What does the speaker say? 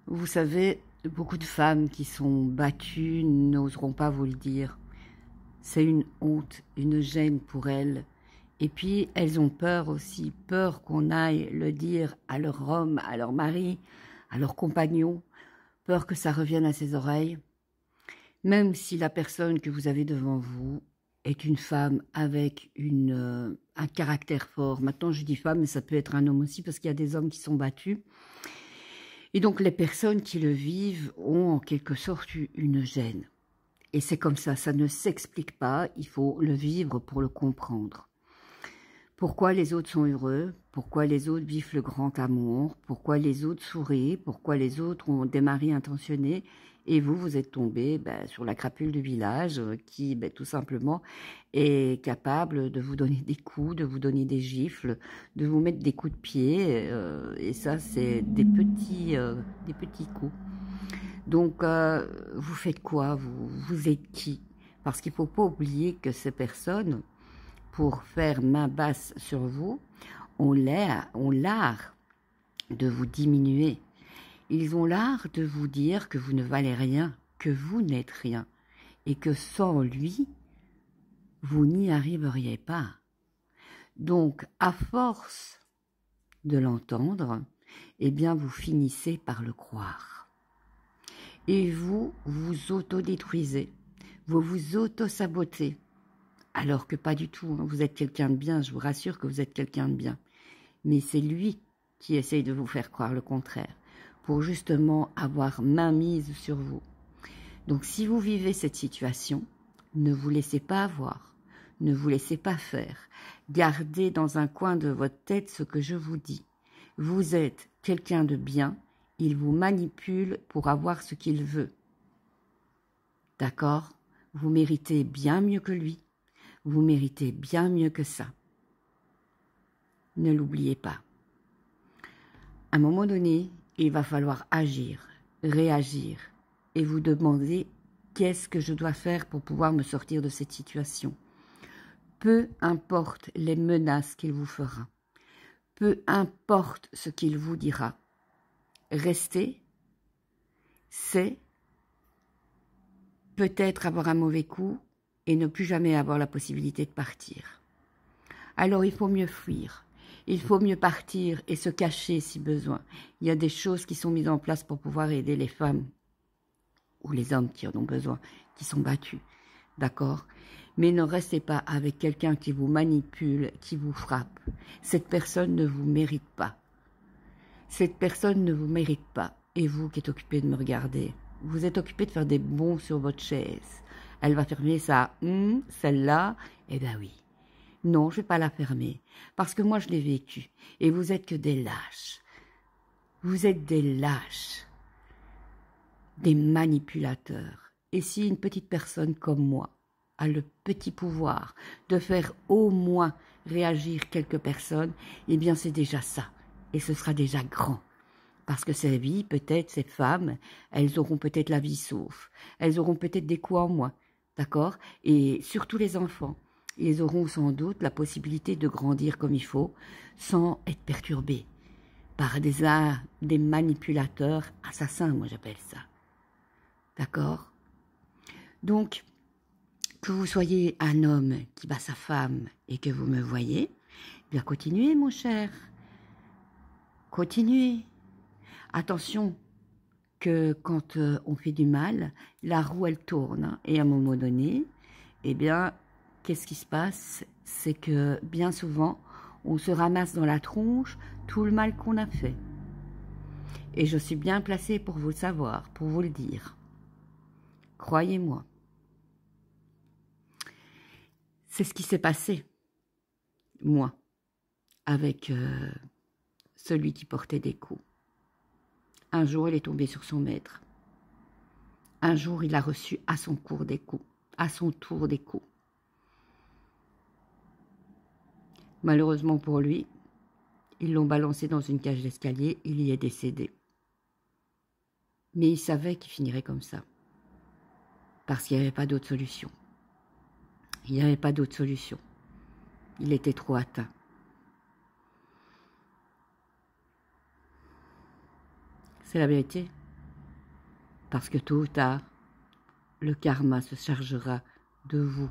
Vous savez, beaucoup de femmes qui sont battues n'oseront pas vous le dire. C'est une honte, une gêne pour elles. Et puis, elles ont peur aussi, peur qu'on aille le dire à leur homme, à leur mari, à leur compagnon, peur que ça revienne à ses oreilles. Même si la personne que vous avez devant vous est une femme avec un caractère fort. Maintenant, je dis femme, mais ça peut être un homme aussi, parce qu'il y a des hommes qui sont battus. Et donc, les personnes qui le vivent ont en quelque sorte une gêne. Et c'est comme ça ne s'explique pas, il faut le vivre pour le comprendre. Pourquoi les autres sont heureux? Pourquoi les autres vivent le grand amour? Pourquoi les autres sourient? Pourquoi les autres ont des maris intentionnés? Et vous, vous êtes tombé sur la crapule du village qui, tout simplement, est capable de vous donner des coups, de vous donner des gifles, de vous mettre des coups de pied. Et ça, c'est des petits coups. Donc, vous faites quoi? Vous êtes qui? Parce qu'il ne faut pas oublier que ces personnes, pour faire main basse sur vous, ont l'art de vous diminuer. Ils ont l'art de vous dire que vous ne valez rien, que vous n'êtes rien, et que sans lui, vous n'y arriveriez pas. Donc, à force de l'entendre, eh bien, vous finissez par le croire. Et vous vous autodétruisez, vous vous auto-sabotez. Alors que pas du tout, hein. Vous êtes quelqu'un de bien, je vous rassure que vous êtes quelqu'un de bien. Mais c'est lui qui essaye de vous faire croire le contraire, pour justement avoir mainmise sur vous. Donc si vous vivez cette situation, ne vous laissez pas avoir, ne vous laissez pas faire. Gardez dans un coin de votre tête ce que je vous dis. Vous êtes quelqu'un de bien, il vous manipule pour avoir ce qu'il veut. D'accord? Vous méritez bien mieux que lui. Vous méritez bien mieux que ça. Ne l'oubliez pas. À un moment donné, il va falloir agir, réagir et vous demander qu'est-ce que je dois faire pour pouvoir me sortir de cette situation. Peu importe les menaces qu'il vous fera, peu importe ce qu'il vous dira, rester, c'est peut-être avoir un mauvais coup et ne plus jamais avoir la possibilité de partir. Alors il faut mieux fuir. Il faut mieux partir et se cacher si besoin. Il y a des choses qui sont mises en place pour pouvoir aider les femmes ou les hommes qui en ont besoin, qui sont battus. D'accord? Mais ne restez pas avec quelqu'un qui vous manipule, qui vous frappe. Cette personne ne vous mérite pas. Cette personne ne vous mérite pas. Et vous qui êtes occupé de me regarder, vous êtes occupé de faire des bonds sur votre chaise. Elle va fermer ça. Celle-là, eh bien oui. Non, je ne vais pas la fermer, parce que moi je l'ai vécu, et vous êtes que des lâches. Vous êtes des lâches, des manipulateurs. Et si une petite personne comme moi a le petit pouvoir de faire au moins réagir quelques personnes, eh bien c'est déjà ça, et ce sera déjà grand. Parce que ces vies, peut-être, ces femmes, elles auront peut-être la vie sauve, elles auront peut-être des coups en moins, d'accord? Et surtout les enfants. Ils auront sans doute la possibilité de grandir comme il faut, sans être perturbés par des manipulateurs assassins, moi j'appelle ça. D'accord? Donc, que vous soyez un homme qui bat sa femme et que vous me voyez, bien continuez mon cher. Continuez. Attention que quand on fait du mal, la roue elle tourne, hein, et à un moment donné, eh bien, qu'est-ce qui se passe? C'est que bien souvent, on se ramasse dans la tronche tout le mal qu'on a fait. Et je suis bien placée pour vous le savoir, pour vous le dire. Croyez-moi. C'est ce qui s'est passé, moi, avec celui qui portait des coups. Un jour, il est tombé sur son maître. Un jour, il a reçu à son tour des coups. Malheureusement pour lui, ils l'ont balancé dans une cage d'escalier, il y est décédé. Mais il savait qu'il finirait comme ça. Parce qu'il n'y avait pas d'autre solution. Il n'y avait pas d'autre solution. Il était trop atteint. C'est la vérité. parce que tôt ou tard, le karma se chargera de vous.